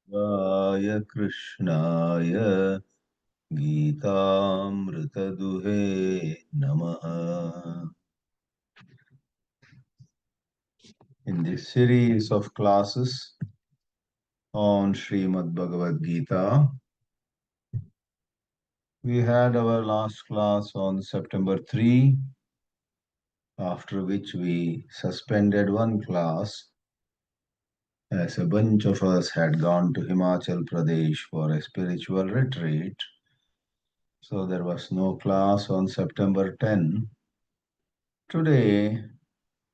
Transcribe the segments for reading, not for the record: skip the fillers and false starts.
वाय कृष्णाय गीतामृतदुहे नमः. In this series of classes on Srimad Bhagavad Geeta, we had our last class on September 3, after which we suspended one class as a bunch of us had gone to Himachal Pradesh for a spiritual retreat. So there was no class on September 10. Today,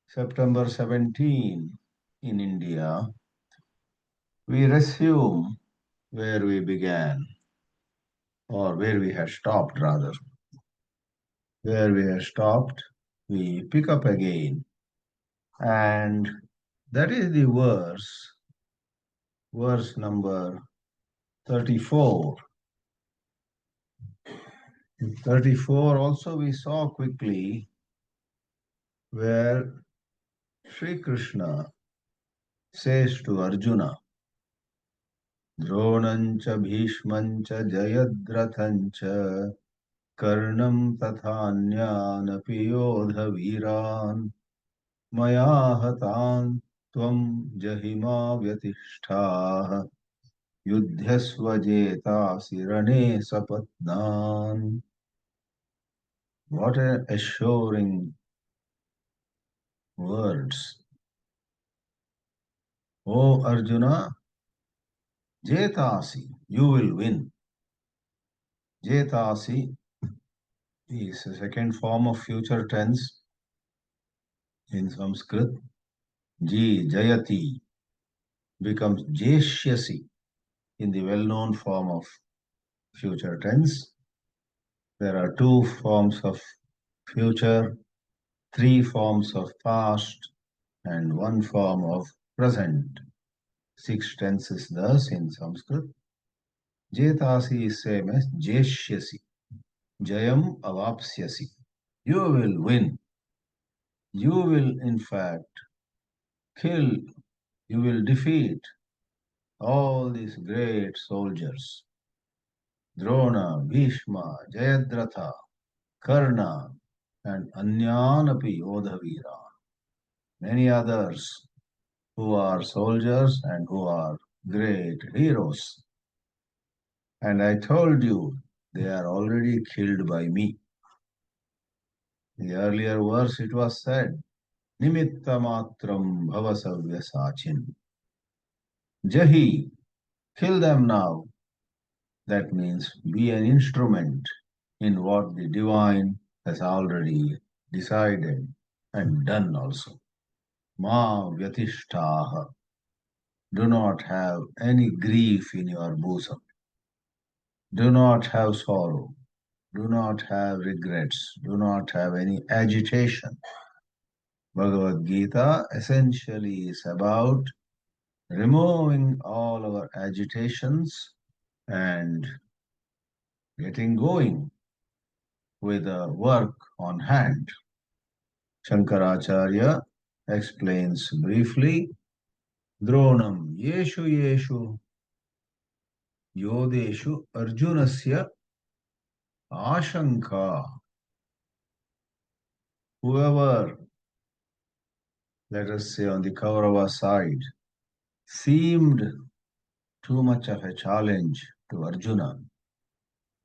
September 17 in India, we resume where we began, or where we had stopped rather. Where we had stopped, we pick up again. And that is the verse number 34. 34 also we saw quickly, where Sri Krishna says to Arjuna, Dronancha Bhishmancha Jayadrathancha Karnam Tathanyanapi Yodha Viran Maya Hatan Tvam Jahima Vyatishthah Yudhyasvajeta Rane Sapatnan. What assuring words. O Arjuna, Jetasi, you will win. Jetasi is a second form of future tense in Sanskrit. Jayati becomes Jeshyasi in the well-known form of future tense. There are two forms of future, three forms of past, and one form of present. Six tenses thus in Sanskrit. Jetasi is same as Jeshyasi. Jayam avapsyasi. You will win. You will in fact kill, you will defeat all these great soldiers. Drona, Bhishma, Jayadratha, Karna, and Anyanapi Yodhavira. Many others who are soldiers and who are great heroes. And I told you, they are already killed by me. In the earlier verse it was said, Nimitta matram bhavasavya sachin. Jahi, kill them now. That means be an instrument in what the divine has already decided and done also. Ma vyatishtaha. Do not have any grief in your bosom. Do not have sorrow. Do not have regrets. Do not have any agitation. Bhagavad Gita essentially is about removing all our agitations and getting going with the work on hand. Shankaracharya explains briefly, Dronam yeshu yodeshu arjunasya ashanka. Whoever, let us say on the Kaurava side, seemed too much of a challenge to Arjuna.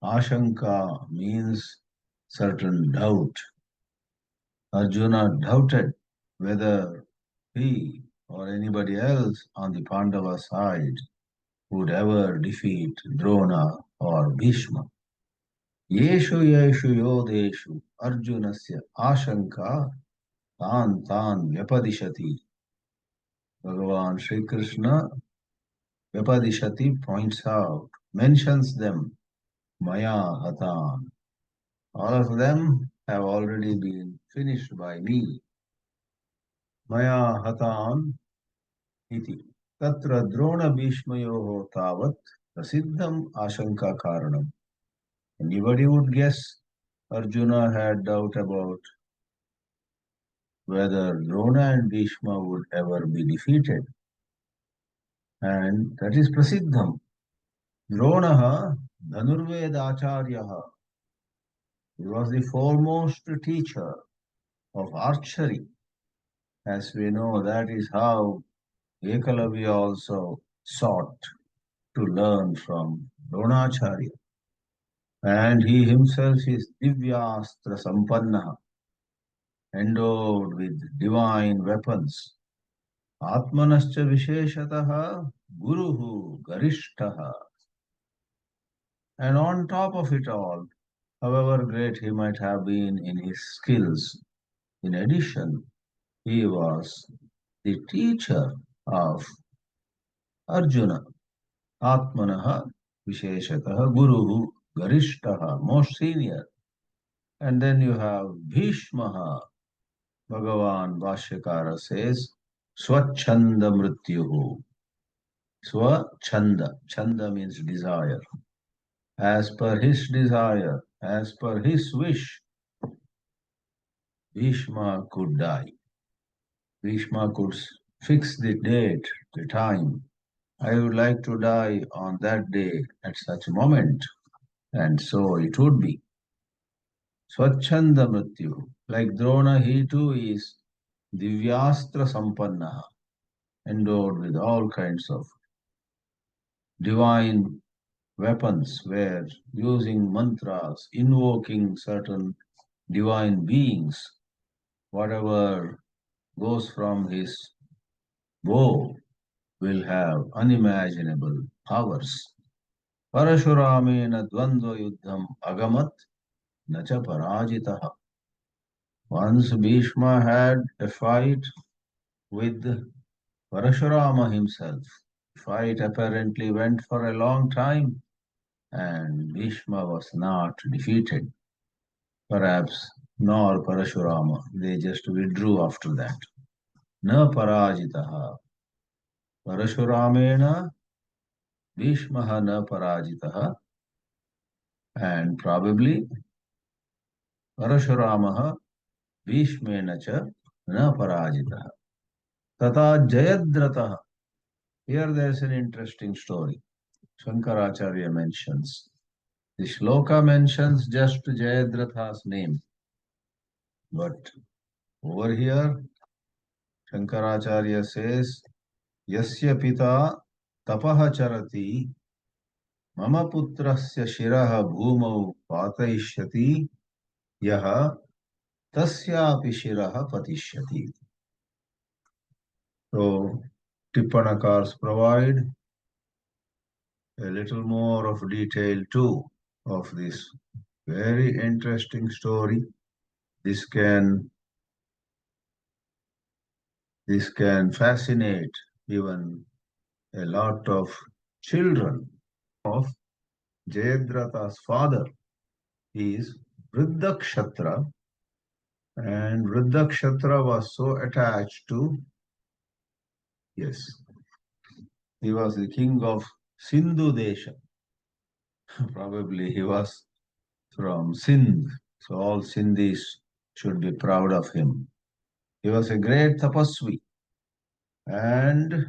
Ashanka means certain doubt. Arjuna doubted whether he or anybody else on the Pandava side would ever defeat Drona or Bhishma. Yeshu yodeshu Arjunasya ashanka tan vyapadishati. Bhagavan Sri Krishna vyapadishati points out, mentions them, maya hatan. All of them have already been finished by me. Maya hatan iti. Tatra Drona Bhishmayoho tavat prasiddham ashanka karanam. Anybody would guess Arjuna had doubt about whether Drona and Bhishma would ever be defeated. And that is Prasiddham. Dronaha Dhanurvedacharyaha. He was the foremost teacher of archery. As we know, that is how Ekalavya also sought to learn from Dronacharya. And he himself is Divyastra Sampanna, endowed with divine weapons. Atmanascha Visheshataha Guruhu Garishtaha. And on top of it all, however great he might have been in his skills, in addition, he was the teacher of Arjuna. Atmanaha Visheshataha Guruhu Garishtaha, most senior. And then you have Bhishmaha. Bhagavan Bhashyakara says, Swachanda Mrityuhu. Swachanda. Chanda means desire. As per his desire, as per his wish, Bhishma could die. Bhishma could fix the date, the time. I would like to die on that day at such a moment. And so it would be. Swachanda Mrityu. Like Drona, he too is Divyastra Sampanna, endowed with all kinds of divine weapons, where using mantras, invoking certain divine beings, whatever goes from his bow will have unimaginable powers. Parashuramena dvandva yuddham agamat nacha parajitaha. Once Bhishma had a fight with Parashurama himself. The fight apparently went for a long time, and Bhishma was not defeated. Perhaps nor Parashurama. They just withdrew after that. Na parajitaha. Parashuramena Bhishmaha na parajitaha. And probably Parashuramaha Bhishmena cha na parajitaha. Tata Jayadrataha. Here there is an interesting story. Shankaracharya mentions. The shloka mentions just Jayadratha's name. But over here, Shankaracharya says, Yasya pita tapaha charati mama putrasya shiraha bhumau patayishyati yaha tasyapi shiraha patishyati. So, Tippanakars provide a little more of detail too of this very interesting story. This can fascinate even a lot of children. Of Jayadratha's father is Vriddakshatra, and Vriddakshatra was so attached to, yes, he was the king of Sindhu Desha. Probably he was from Sindh, so all Sindhis should be proud of him. He was a great tapasvi, and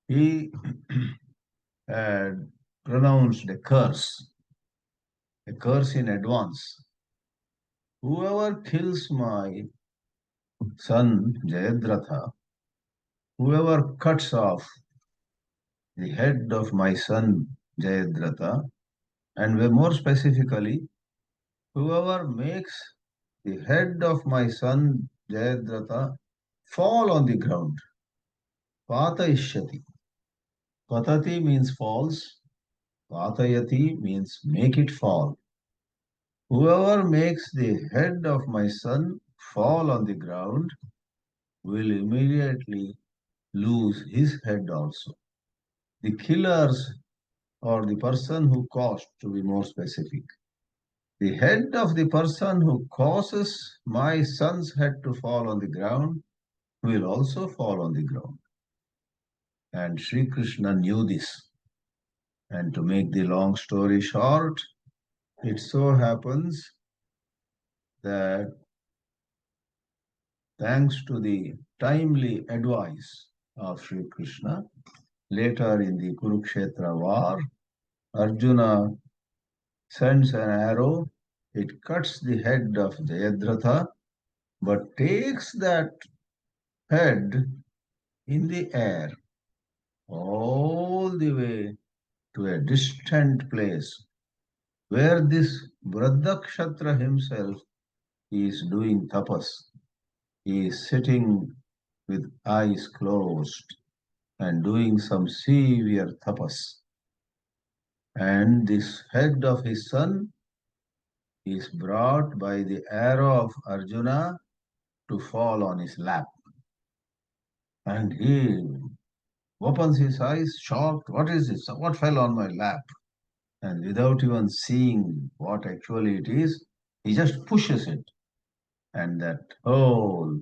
he had pronounced a curse in advance. Whoever kills my son Jayadratha, whoever cuts off the head of my son Jayadratha, and more specifically, whoever makes the head of my son Jayadratha fall on the ground, patayishyati. Patati means falls, patayati means make it fall. Whoever makes the head of my son fall on the ground will immediately lose his head also. The killers, or the person who caused, to be more specific, the head of the person who causes my son's head to fall on the ground will also fall on the ground. And Sri Krishna knew this. And to make the long story short, it so happens that thanks to the timely advice of Sri Krishna, Later in the Kurukshetra war, Arjuna sends an arrow, it cuts the head of Jayadratha, but takes that head in the air all the way to a distant place where this Vradakshatra himself is doing tapas. He is sitting with eyes closed and doing some severe tapas. And this head of his son is brought by the arrow of Arjuna to fall on his lap. And he opens his eyes, shocked. What is this? What fell on my lap? And without even seeing what actually it is, he just pushes it. And that whole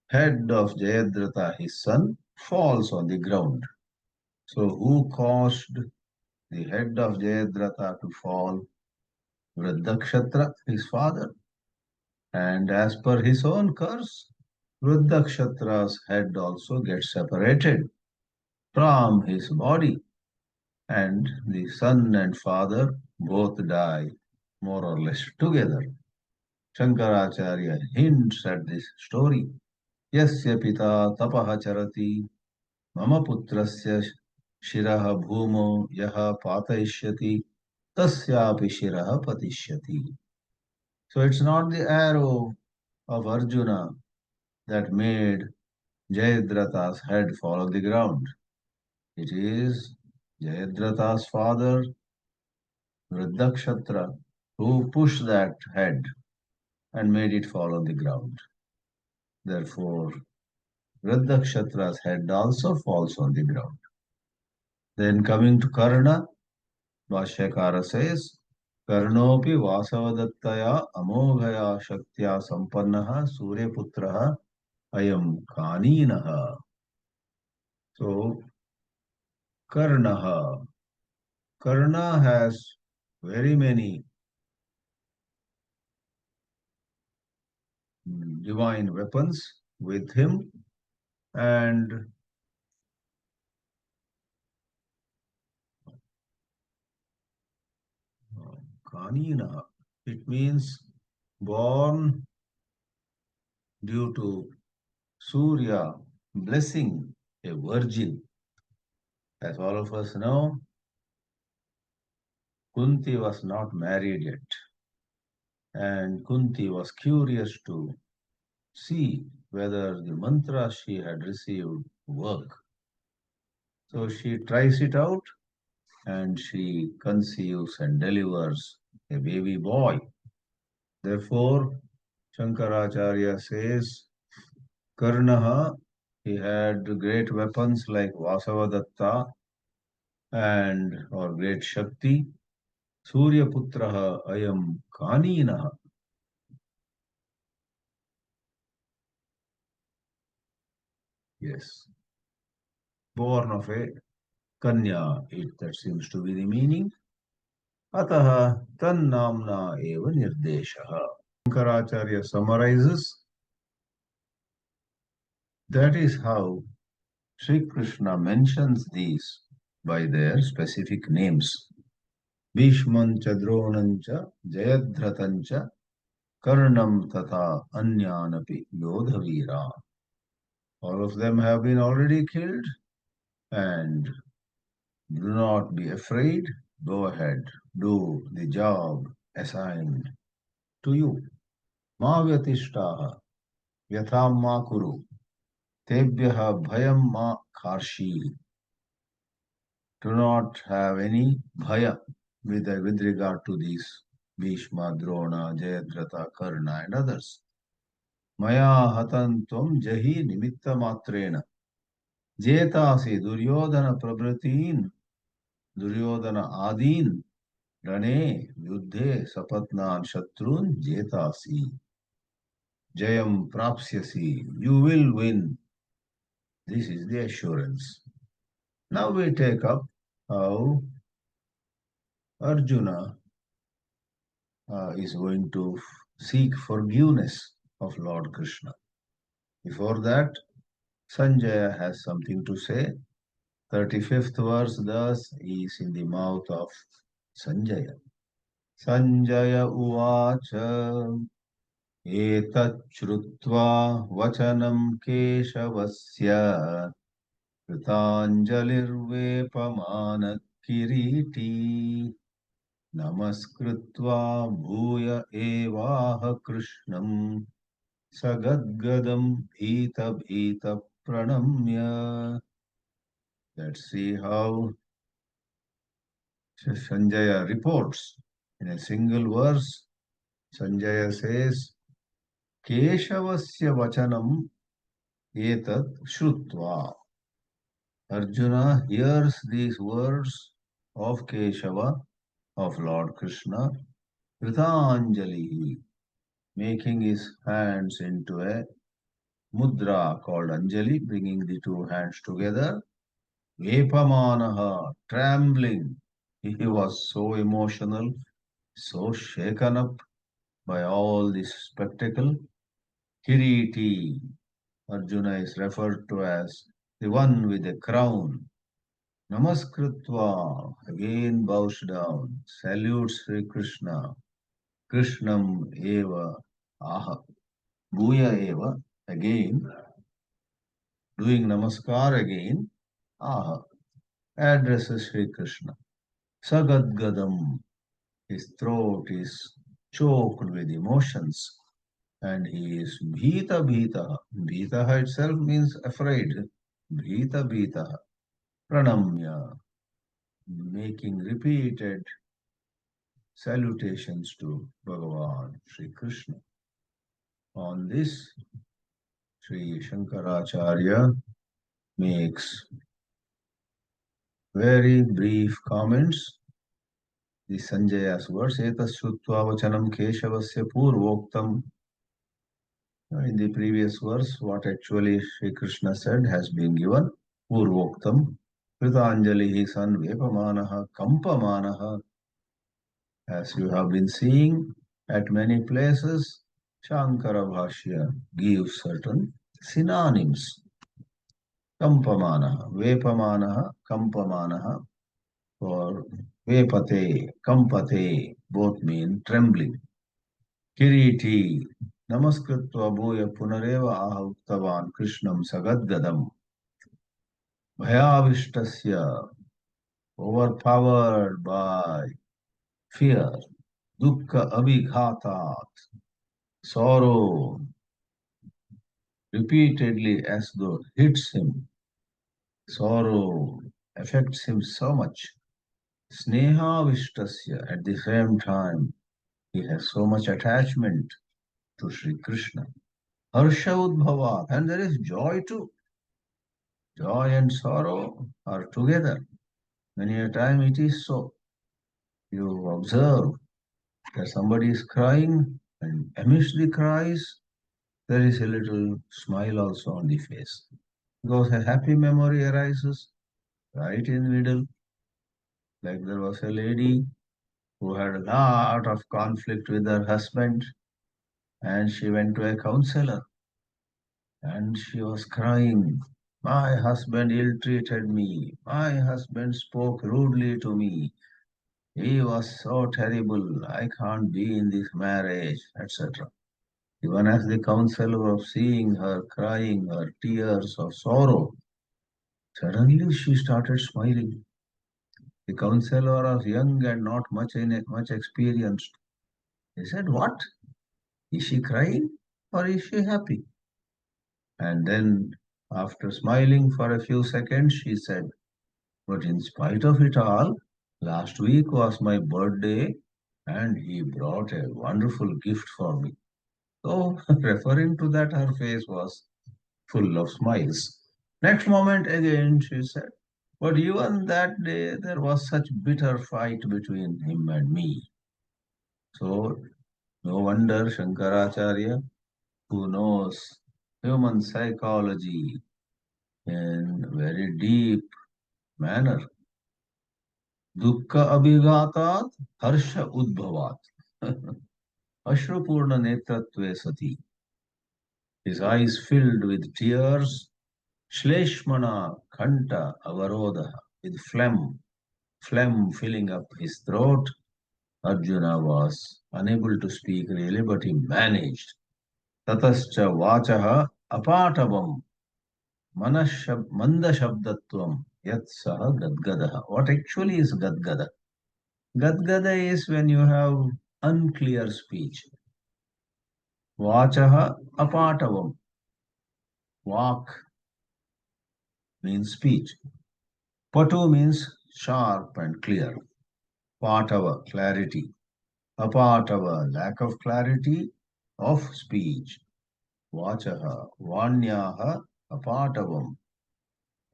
head of Jayadratha, his son, falls on the ground. So who caused the head of Jayadratha to fall? Vruddakshatra, his father. And as per his own curse, Vruddakshtra's head also gets separated from his body. And the son and father both die more or less together. Shankaracharya hints at this story. Yasya pita tapaha charati mama putrasya shiraha bhumo yaha patayishyati tasyapi shiraha patishyati. So it's not the arrow of Arjuna that made Jayadratha's head fall on the ground. It is Jayadratha's father, Vruddakshatra, who pushed that head and made it fall on the ground. Therefore, Vruddakshtra's head also falls on the ground. Then coming to Karna, Bhashyakara says, Karnopi Vasavadattaya Amoghaya Shaktya Sampannaha Suryaputraha Ayam Kaninaha. So, Karna has very many divine weapons with him, and Kanina, it means born due to Surya blessing a virgin. As all of us know, Kunti was not married yet, and Kunti was curious to see whether the mantra she had received work. So she tries it out and she conceives and delivers a baby boy. Therefore, Shankaracharya says, Karnaha, he had great weapons like Vasavadatta and or great Shakti. Surya Putraha Ayam Kaninaha. Yes. Born of a Kanya, that seems to be the meaning. Ataha Tannamna Eva Nirdeshaha. Shankaracharya summarizes, that is how Sri Krishna mentions these by their specific names. Bhishmancha Dronancha Jayadhratancha Karnam Tata Anyanapi Yodhavira. All of them have been already killed, and do not be afraid. Go ahead, do the job assigned to you. Ma vyatishtaha vyatham ma kuru tebhyaha bhayam ma kharshi. Do not have any bhaya with regard to these Bhishma, Drona, Jayadratha, Karna and others. Maya hatantum jahi nimitta matrena jetasi duryodhana prabhratin duryodhana adin rane yuddhe sapatnan shatrun jetasi jayam prapsyasi. You will win. This is the assurance. Now we take up how Arjuna is going to seek forgiveness of Lord Krishna. Before that, Sanjaya has something to say. 35th verse thus is in the mouth of Sanjaya. Sanjaya uvacha etat shrutva vachanam keshavasya kritanjalirvepamana kiriti namaskritva bhuya evaha krishnam sagadgadam bhita bhita pranamya. Let's see how Sanjaya reports. In a single verse, Sanjaya says, Keshavasya vachanam etat shrutva. Arjuna hears these words of Keshava, of Lord Krishna, Kritanjali, making his hands into a mudra called Anjali, bringing the two hands together. Vepamanaha, trembling. He was so emotional, so shaken up by all this spectacle. Kiriti, Arjuna is referred to as the one with the crown. Namaskritva, again bows down, salutes Sri Krishna. Krishnam eva aha. Bhuya eva, again, doing namaskar again, aha, addresses Sri Krishna. Sagadgadam, his throat is choked with emotions and he is bhita bhita. Bhita itself means afraid. Bhita bhita. Pranamya, making repeated salutations to Bhagavan Sri Krishna. On this, Sri Shankaracharya makes very brief comments. The Sanjaya's words, Etas Shrutva Vachanam Keshavasya Purvoktam. In the previous verse, what actually Sri Krishna said has been given. Purvoktam. Kritanjali san Vepamanaha Kampamanaha. As you have been seeing at many places, Shankara Bhāshya gives certain synonyms. Kampamanaha, Vepamanaha, Kampamanaha, or Vepate, Kampate, both mean trembling. Kiriti, Namaskritva Bhuya Punareva Aha Uktavan Krishnam Sagadgadam. Bhayavishtasya, overpowered by fear. Dukkha abhighatat, sorrow repeatedly as though hits him. Sorrow affects him so much. Sneha Vishtasya, at the same time, he has so much attachment to Sri Krishna. Harsha Udbhavat, and there is joy too. Joy and sorrow are together. Many a time it is so. You observe that somebody is crying, and amidst the cries, there is a little smile also on the face. Because a happy memory arises right in the middle. Like there was a lady who had a lot of conflict with her husband, and she went to a counselor and she was crying. My husband ill-treated me. My husband spoke rudely to me. He was so terrible. I can't be in this marriage, etc. Even as the counselor was seeing her crying, her tears of sorrow, suddenly she started smiling. The counselor was young and not much experienced. He said, "What? Is she crying or is she happy?" And then, after smiling for a few seconds, she said, "But in spite of it all, last week was my birthday and he brought a wonderful gift for me." So, referring to that, her face was full of smiles. Next moment, again, she said, "But even that day, there was such bitter fight between him and me." So, no wonder Shankaracharya, who knows human psychology in very deep manner, dukkha abhigatat harsha udbhavat ashrupurna netratve sati. His eyes filled with tears, Shleshmana Khanta Avarodaha, with phlegm filling up his throat. Arjuna was unable to speak really, but he managed. Tatascha vachaha apatavam manda shabdatvam yat saha gadgadaha. What actually is gadgada? Gadgada is when you have unclear speech. Vachaha apatavam. Vak means speech. Patu means sharp and clear. Patava, clarity. Apatava, lack of clarity of speech. Vachaha, vanyaha, apatavam.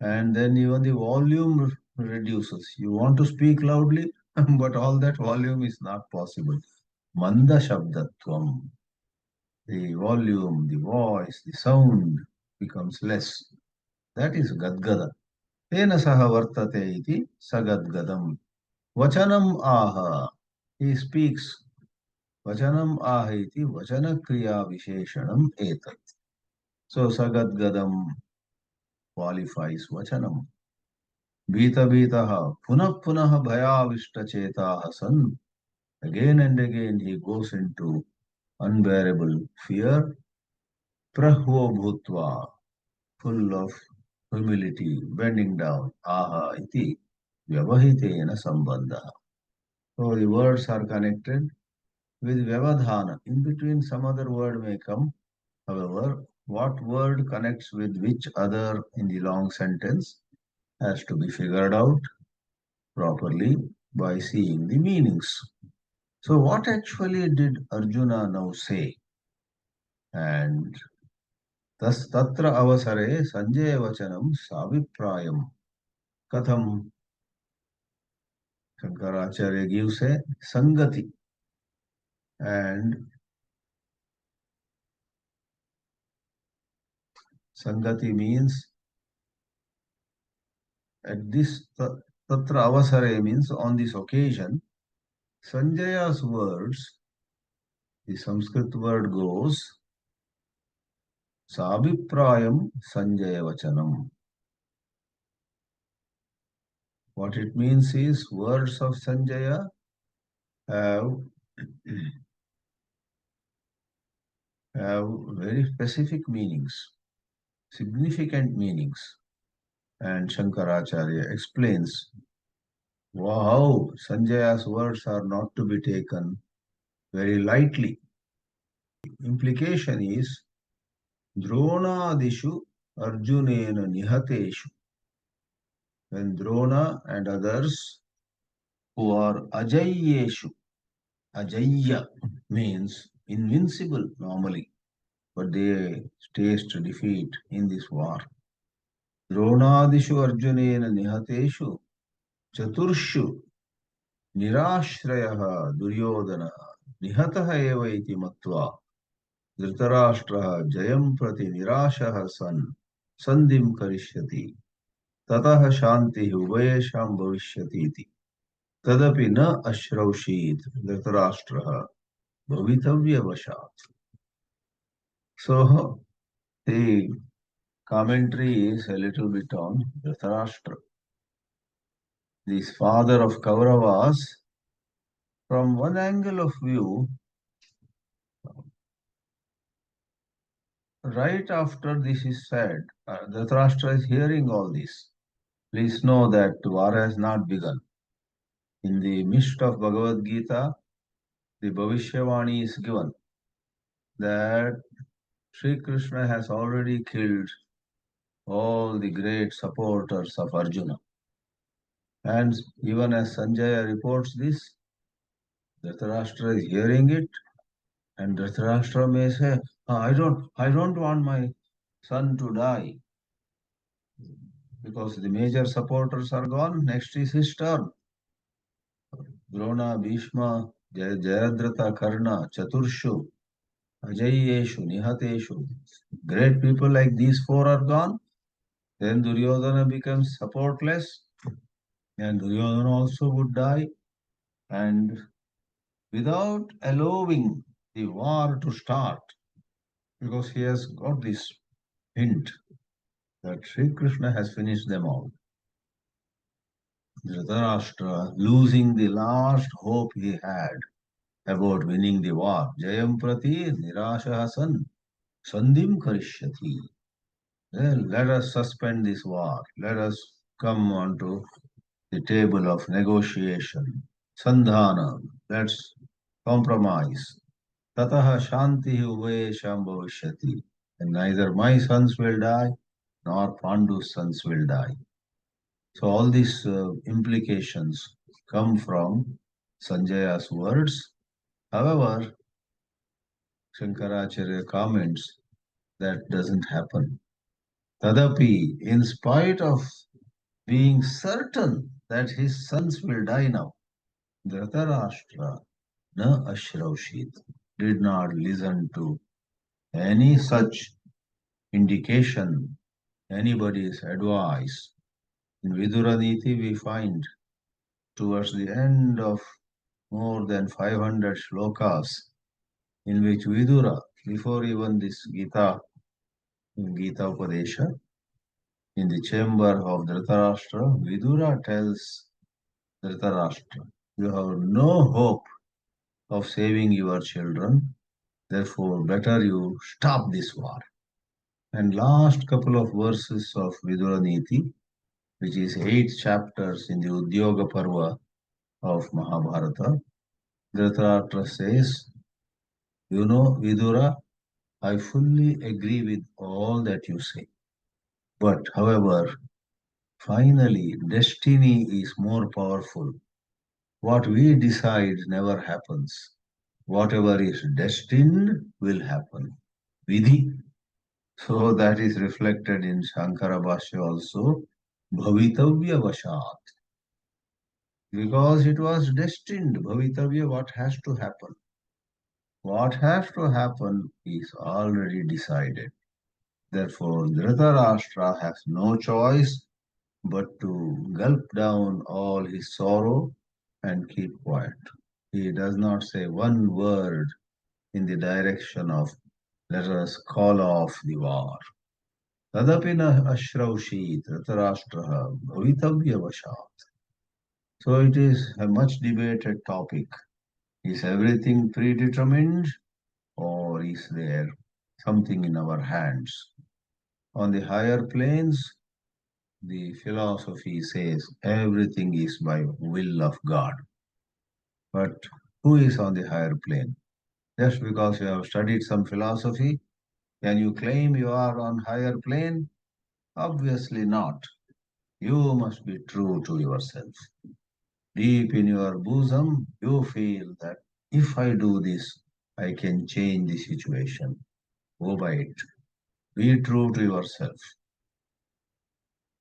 And then even the volume reduces. You want to speak loudly, but all that volume is not possible. Manda shabdatvam. The volume, the voice, the sound becomes less. That is gadgada. Tena saha vartate iti sagadgadam. Vachanam aha. He speaks. Vachanam aha iti vachana kriya visheshanam etat. So sagadgadam qualifies vachanam. Bhita bhitaha punah punah bhayavishta chetaha san. Again and again he goes into unbearable fear. Prahvo bhutva, full of humility, bending down. Aha iti vyavahitena sambandha. So the words are connected with vyavadhana. In between some other word may come. However, what word connects with which other in the long sentence has to be figured out properly by seeing the meanings. So what actually did Arjuna now say? And thus tatra avasare sanjaya vachanam saviprayam. Katham Shankaracharya gives a sangati. And sangati means at this tatra avasare means on this occasion, Sanjaya's words, the Sanskrit word goes, Sabiprayam Sanjaya Vachanam. What it means is words of Sanjaya have, have very specific meanings, significant meanings. And Shankaracharya explains how Sanjaya's words are not to be taken very lightly. Implication is Dronadishu Arjunena Nihateshu. When Drona and others who are Ajayeshu, Ajayya means invincible normally, but they taste defeat in this war. Dronadishu Arjunena Nihateshu Chaturshu Nirashrayaha Duryodhana Nihataha eva iti matva Dhritarashtraha Jayam prati Nirashaha san Sandhim karishyati Tataha Shanti Ubhayesham bhavishyati iti Tadapi na ashraushit Dhritarashtraha bhavitavya vashat. So the commentary is a little bit on Dhritarashtra. This father of Kauravas, from one angle of view, right after this is said, Dhritarashtra is hearing all this. Please know that war has not begun. In the midst of Bhagavad Geetā, the Bhavishyavani is given that Sri Krishna has already killed all the great supporters of Arjuna. And even as Sanjaya reports this, Dhritarashtra is hearing it, and Dhritarashtra may say, I don't want my son to die, because the major supporters are gone. Next is his turn. Drona, Bhishma, Jayadratha, Karna, Chaturshu, Ajayeshu, Nihateshu. Great people like these four are gone. Then Duryodhana becomes supportless, and Duryodhana also would die. And without allowing the war to start, because he has got this hint that Sri Krishna has finished them all. Dhritarashtra, losing the last hope he had about winning the war, Jayam Prati Nirashaha San Sandhim Karishyati. Well, let us suspend this war. Let us come onto the table of negotiation. Sandhana, let's compromise. Tataha Shanti Uvesham Bhavishyati. And neither my sons will die, nor Pandu's sons will die. So all these implications come from Sanjaya's words. However, Shankaracharya comments that doesn't happen. Tadapi, in spite of being certain that his sons will die now, Dhritarashtra na ashraushit did not listen to any such indication, anybody's advice. In Viduraniti, we find towards the end of more than 500 shlokas in which Vidura, before even this Gita Upadesha, in the chamber of Dhritarashtra, Vidura tells Dhritarashtra, you have no hope of saving your children, therefore better you stop this war. And last couple of verses of Vidura Niti, which is 8 chapters in the Udyoga Parva of Mahabharata, Dhritarashtra says, you know, Vidura, I fully agree with all that you say. But, however, finally, destiny is more powerful. What we decide never happens. Whatever is destined will happen. Vidhi. So that is reflected in Shankara Bhāshya also. Bhavitavya Vashat. Because it was destined. Bhavitavya, what has to happen? What has to happen is already decided. Therefore, Dhritarashtra has no choice but to gulp down all his sorrow and keep quiet. He does not say one word in the direction of let us call off the war. Tadapi na ashraushi Dhritarashtraha bhavitavya vashat. So it is a much debated topic. Is everything predetermined or is there something in our hands? On the higher planes, the philosophy says everything is by will of God. But who is on the higher plane? Just because you have studied some philosophy, can you claim you are on higher plane? Obviously not. You must be true to yourself. Deep in your bosom, you feel that if I do this, I can change the situation. Go by it. Be true to yourself.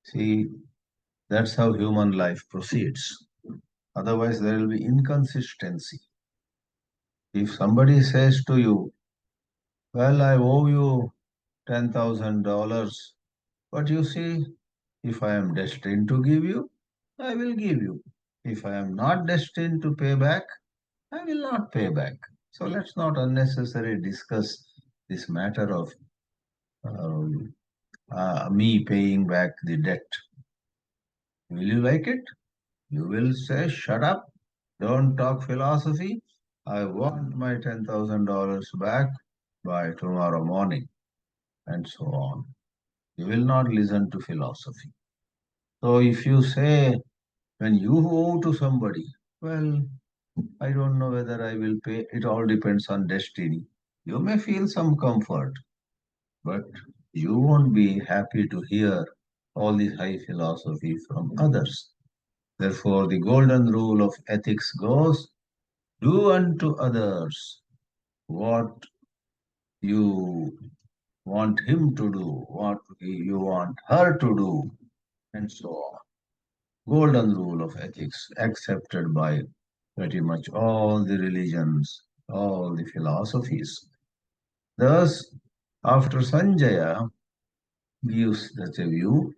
See, that's how human life proceeds. Otherwise, there will be inconsistency. If somebody says to you, well, I owe you $10,000, but you see, if I am destined to give you, I will give you. If I am not destined to pay back, I will not pay back. So let's not unnecessarily discuss this matter of me paying back the debt. Will you like it? You will say, shut up, don't talk philosophy. I want my $10,000 back by tomorrow morning, and so on. You will not listen to philosophy. So if you say, when you owe to somebody, well, I don't know whether I will pay, it all depends on destiny. You may feel some comfort, but you won't be happy to hear all this high philosophy from others. Therefore, the golden rule of ethics goes, do unto others what you want him to do, what you want her to do, and so on. Golden rule of ethics accepted by pretty much all the religions, all the philosophies. Thus, after Sanjaya gives such a view,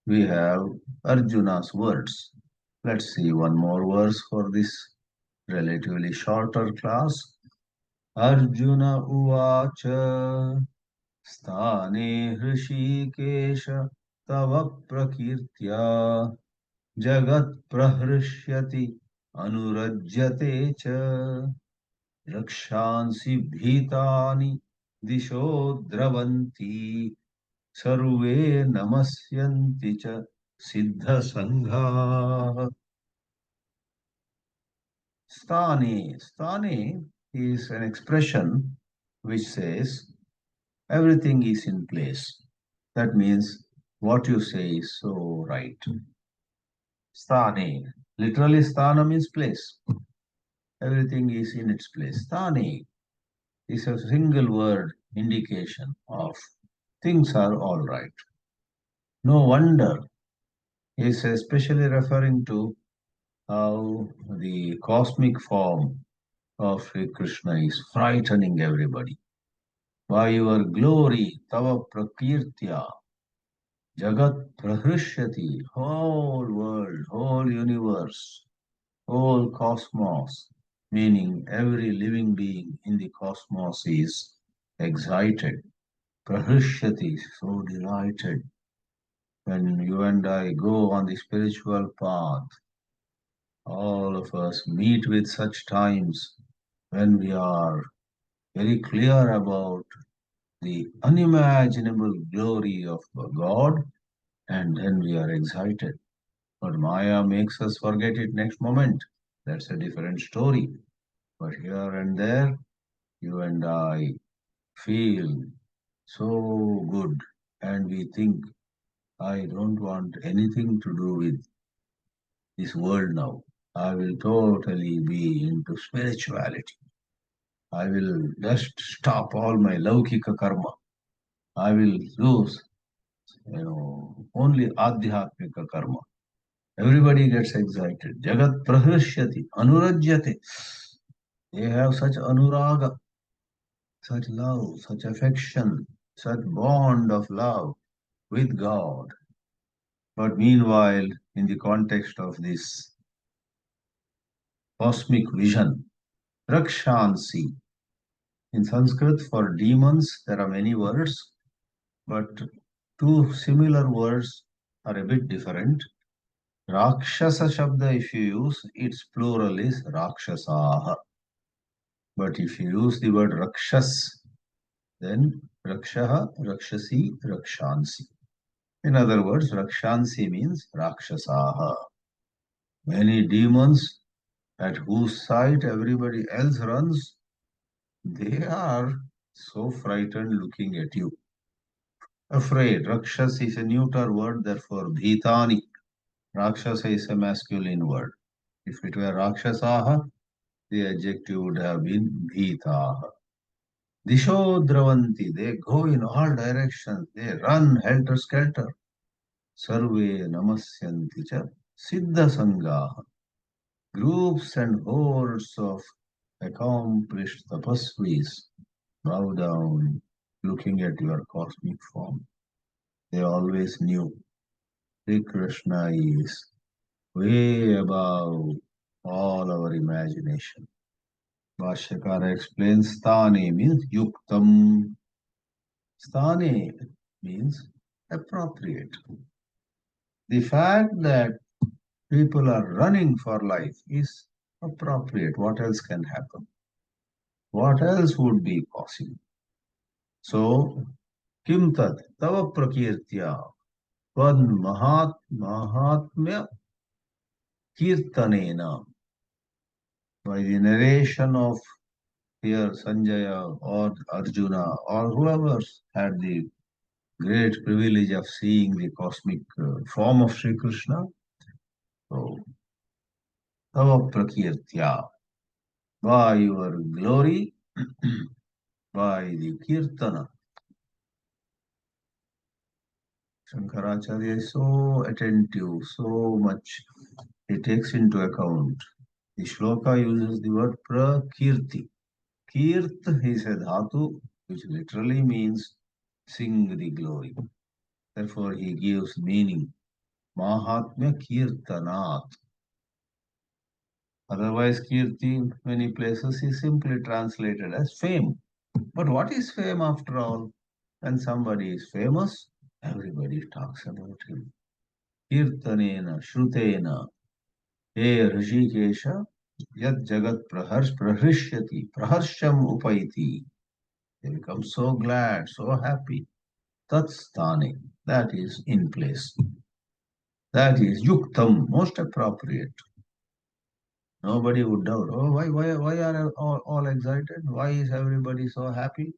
we have Arjuna's words. Let's see one more verse for this relatively shorter class. Arjuna uvacha sthane hrishikesha tava prakirtya jagat prahrishyati anurajyate cha rakshansi bhitani disho dravanti sarve namasyanti cha siddha sangha. Sthane is an expression which says everything is in place. That means what you say is so right. Sthane. Literally, sthana means place. Everything is in its place. Sthane is a single word indication of things are all right. No wonder is especially referring to how the cosmic form of Sri Krishna is frightening everybody. By your glory, tava prakirtya, jagat prahrishyati, whole world, whole universe, whole cosmos, meaning every living being in the cosmos is excited. Prahrishyati, so delighted. When you and I go on the spiritual path, all of us meet with such times when we are very clear about the unimaginable glory of God, and then we are excited. But Maya makes us forget it next moment. That's a different story. But here and there, you and I feel so good, and we think, I don't want anything to do with this world now. I will totally be into spirituality. I will just stop all my laukika karma. I will do, only adhyatmika karma. Everybody gets excited. Jagat prahrishyati, anurajyate. They have such anuraga, such love, such affection, such bond of love with God. But meanwhile, in the context of this cosmic vision, rakshansi. In Sanskrit, for demons, there are many words, but two similar words are a bit different. Rakshasa Shabda, if you use, its plural is Rakshasaha. But if you use the word Rakshas, then Rakshaha, Rakshasi, Rakshansi. In other words, Rakshansi means Rakshasaha. Many demons at whose sight everybody else runs, they are so frightened looking at you. Afraid. Rakshas is a neuter word, therefore Bhitani. Rakshasa is a masculine word. If it were Rakshasaha, the adjective would have been Bhitaha. Disho Dravanti, they go in all directions, they run helter skelter. Sarve Namasyanti cha Siddha Sangaha. Groups and hordes of accomplished tapasvis bow down looking at your cosmic form. They always knew Sri Krishna is way above all our imagination. Bhashyakara explains Sthane means yuktam. Sthane means appropriate. The fact that people are running for life is appropriate. What else can happen? What else would be possible? So, kim tat tava prakirtya tvad mahatmya kirtanena. By the narration of here Sanjaya or Arjuna or whoever had the great privilege of seeing the cosmic form of Sri Krishna. So, Tava Prakirtya, by your glory, by the Kirtana. Shankaracharya is so attentive, so much he takes into account. The shloka uses the word Prakirti. Kirt is a dhatu, which literally means sing the glory. Therefore, he gives meaning. Mahatmya Kirtanat. Otherwise, Kirti in many places is simply translated as fame. But what is fame after all? When somebody is famous, Everybody talks about him. Kirtanena, Shrutena, He Rishikesha, Yad Jagat Praharishyati, Praharsham Upaiti. They become so glad, so happy. Tatstane, that is in place. That is yuktam, most appropriate. Nobody would doubt. Oh, why are all excited? Why is everybody so happy?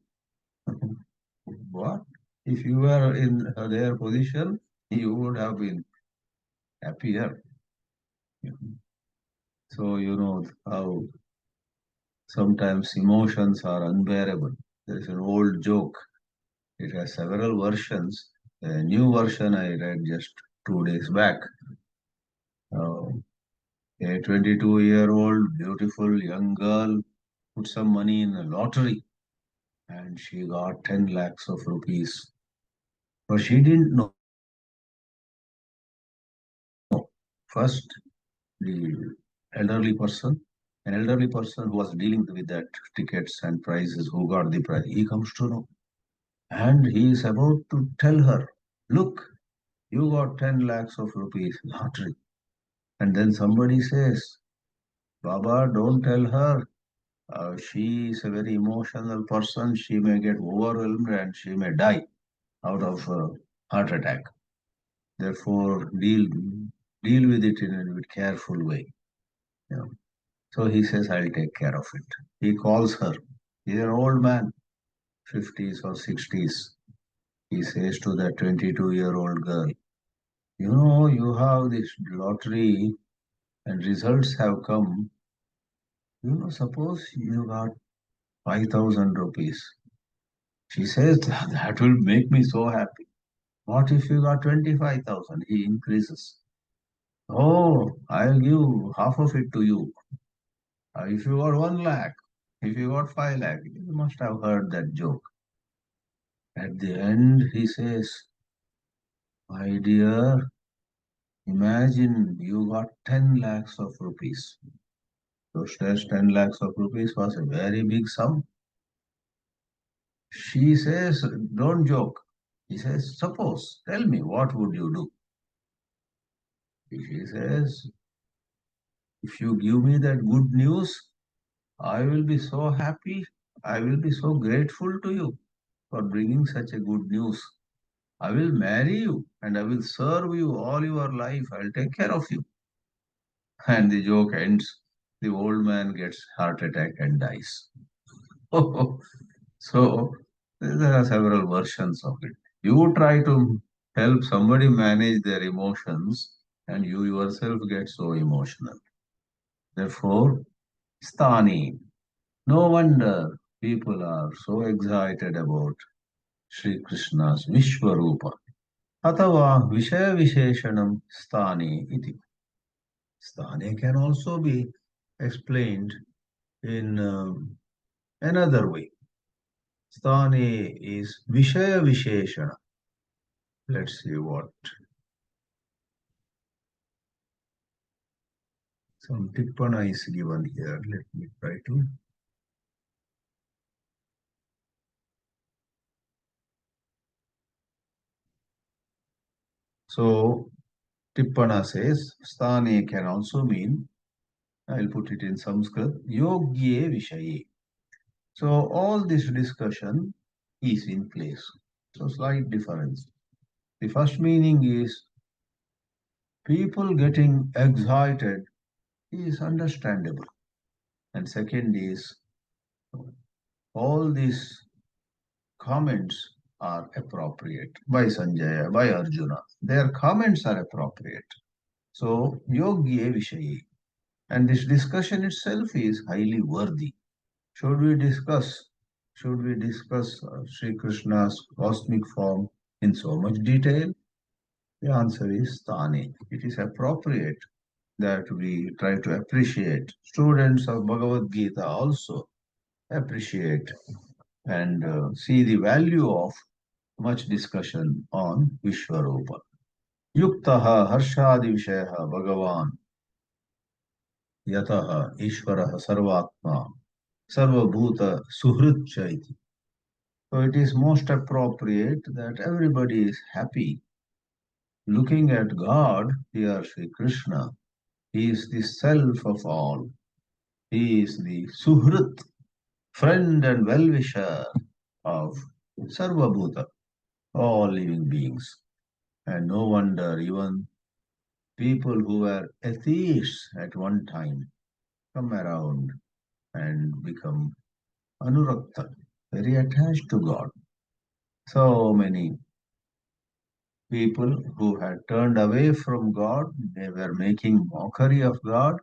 What? If you were in their position, you would have been happier. So you know how sometimes emotions are unbearable. There is an old joke. It has several versions. A new version I read just 2 days back. Uh, a 22-year-old beautiful young girl put some money in a lottery and she got 10 lakhs of rupees. But she didn't know. First, the elderly person, an elderly person who was dealing with that tickets and prizes, who got the prize, he comes to know. And he is about to tell her, look, you got 10 lakhs of rupees lottery. And then somebody says, Baba, don't tell her. She is a very emotional person. She may get overwhelmed and she may die out of a heart attack. Therefore, deal with it in a bit careful way. You know. So he says, I'll take care of it. He calls her. He's an old man, 50s or 60s. He says to that 22-year-old girl, you know, you have this lottery and results have come. You know, suppose you got 5,000 rupees. She says, that will make me so happy. What if you got 25,000? He increases. Oh, I'll give half of it to you. If you got 1 lakh, if you got 5 lakh, you must have heard that joke. At the end, he says, my dear, imagine you got 10 lakhs of rupees. So says 10 lakhs of rupees was a very big sum. She says, don't joke. He says, suppose, tell me, what would you do? She says, if you give me that good news, I will be so happy. I will be so grateful to you for bringing such a good news. I will marry you and I will serve you all your life. I'll take care of you. And the joke ends. The old man gets heart attack and dies. So there are several versions of it. You try to help somebody manage their emotions and you yourself get so emotional. Therefore, Stani. No wonder people are so excited about Sri Krishna's Vishwarupa. Atava Vishaya Visheshanam Stani iti. Stani can also be explained in another way. Stani is Vishaya Visheshana. Let's see what some tippana is given here. Let me try to. So tippana says Stani can also mean, I'll put it in Sanskrit, Yogye Vishaye. So all this discussion is in place. So slight difference. The first meaning is people getting excited is understandable. And second is all these comments are appropriate by Sanjaya, by Arjuna. Their comments are appropriate. So Yogye Vishaye. And this discussion itself is highly worthy. Should we discuss? Should we discuss Sri Krishna's cosmic form in so much detail? The answer is Thane. It is appropriate that we try to appreciate. Students of Bhagavad Geetā also appreciate and see the value of much discussion on Vishwarupa. Yuktaha Harshadi Vishayaha Bhagavan Yataha Ishvaraha Sarvatma Sarvabhuta Suhrit Chaiti. So it is most appropriate that everybody is happy. Looking at God, here Sri Krishna, he is the self of all. He is the Suhrit, friend and well-wisher of Sarvabhuta, all living beings. And no wonder even people who were atheists at one time come around and become anurakta, very attached to God. So many people who had turned away from God, they were making mockery of God,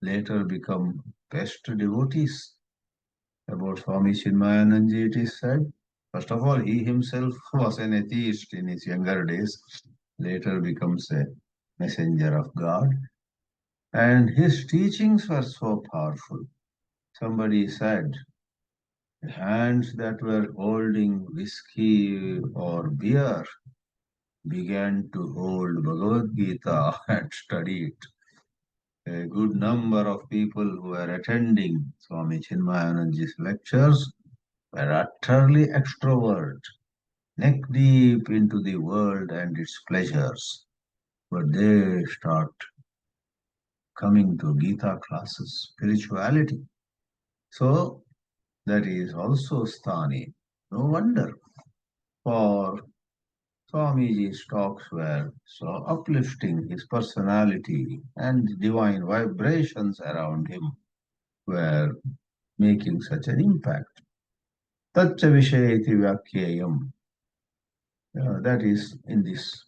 later become best devotees. About Swami Chinmayananji, it is said, first of all, he himself was an atheist in his younger days, later becomes a messenger of God. And his teachings were so powerful. Somebody said, the hands that were holding whiskey or beer began to hold Bhagavad Geetā and study it. A good number of people who were attending Swami Chinmayananji's lectures were utterly extrovert, neck deep into the world and its pleasures. But they start coming to Gita classes, spirituality. So that is also sthani. No wonder, for Swamiji's talks were so uplifting. His personality and divine vibrations around him were making such an impact. Tacca vishayati vyakyayam. That is in this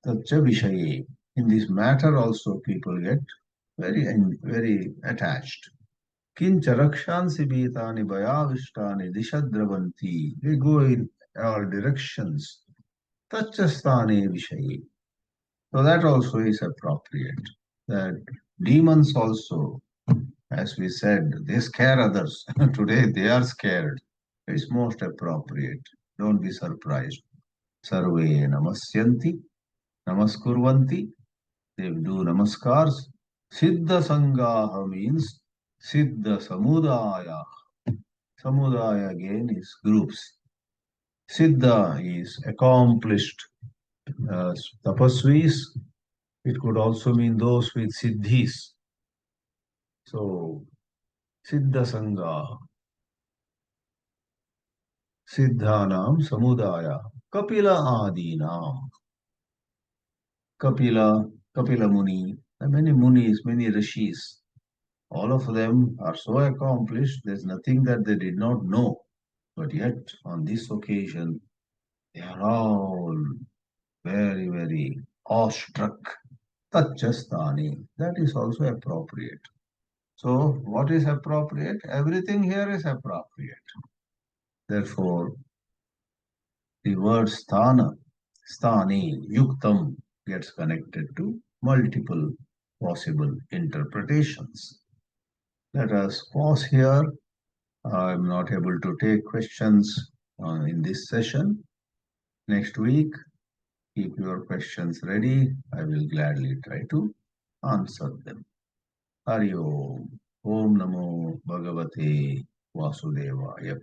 Tacca vishaye. In this matter also people get very attached. Kincha rakshansi bhitani bhayavistani dishadravanti. They go in all directions. Tacca sthane vishaye. So that also is appropriate. That demons also, as we said, they scare others. Today they are scared. It's most appropriate. Don't be surprised. Sarve namasyanti, namaskurvanti. They do namaskars. Siddha sangaha means siddha samudaya. Samudaya again is groups. Siddha is accomplished tapasvis. It could also mean those with siddhis. So, siddha sangha, siddhanam samudaya, kapila adinam, kapila muni, many munis, many rishis. All of them are so accomplished, there's nothing that they did not know. But yet, on this occasion, they are all very awestruck. Tachastani, that is also appropriate. So, what is appropriate? Everything here is appropriate. Therefore, the word sthana, sthani, yuktam gets connected to multiple possible interpretations. Let us pause here. I'm not able to take questions in this session. Next week, keep your questions ready. I will gladly try to answer them. Hari Om. Om Namo Bhagavate Vasudevaya.